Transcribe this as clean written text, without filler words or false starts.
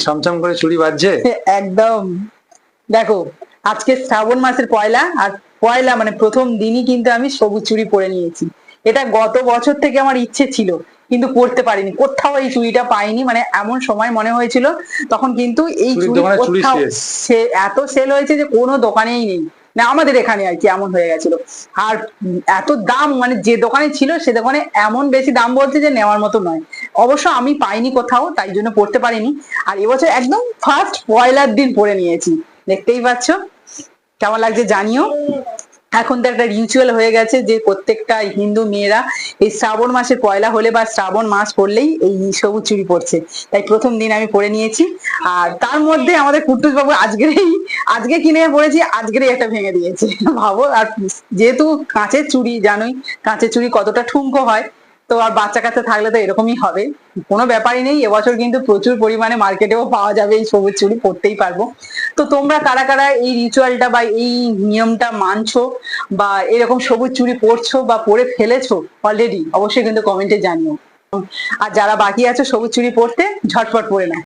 ছমছম করে চুড়ি বাজছে একদম। দেখো, আজকে শ্রাবণ মাসের পয়লা, আর পয়লা মানে প্রথম দিনই কিন্তু আমি সবুজ চুড়ি পরে নিয়েছি। এটা গত বছর থেকে আমার ইচ্ছে ছিল, কিন্তু পরতে পারিনি, কোথাও এই চুড়িটা পাইনি, মানে এমন সময় মনে হয়েছিল তখন কিন্তু এই চুড়ির চুড়ি দোকানে চুড়ি কোথাও শেষ। এত সেল হয়েছে যে কোনো দোকানেই নেই, না আমাদের এখানে আর কি এমন হয়ে গেছিল। আর এত দাম, মানে যে দোকানে ছিল সে দোকানে এমন বেশি দাম বলছে যে নেওয়ার মতো নয়। অবশ্য আমি পাইনি কোথাও, তাই জন্য পড়তে পারিনি। আর এবছর একদম ফার্স্ট পয়লার দিন পরে নিয়েছি, দেখতেই পাচ্ছ। কেমন লাগছে জানিও। এখন তো একটা রিচুয়াল হয়ে গেছে যে প্রত্যেকটা হিন্দু মেয়েরা এই শ্রাবণ মাসের পয়লা হলে বা শ্রাবণ মাস পড়লেই এই সবুজ চুড়ি পড়ছে। তাই প্রথম দিন আমি পরে নিয়েছি। আর তার মধ্যে আমাদের কুট্টুস বাবু আজকে কিনে পড়েছি, আজকেরই একটা ভেঙে দিয়েছে ভাবো। আর যেহেতু কাঁচের চুড়ি, জানোই কাঁচের চুড়ি কতটা ঠুনকো হয়, তো আর বাচ্চা কাচ্চা থাকলে তো এরকমই হবে। কোনো ব্যাপারই নেই, এবছর কিন্তু প্রচুর পরিমাণে মার্কেটেও পাওয়া যাবে এই সবুজ চুড়ি, পরতেই পারবো। তো তোমরা কারা কারা এই রিচুয়ালটা বা এই নিয়মটা মানছো, বা এরকম সবুজ চুড়ি পরছো বা পরে ফেলেছো অলরেডি, অবশ্যই কিন্তু কমেন্টে জানিও। আর যারা বাকি আছে সবুজ চুড়ি পরতে, ঝটপট পরে নাও।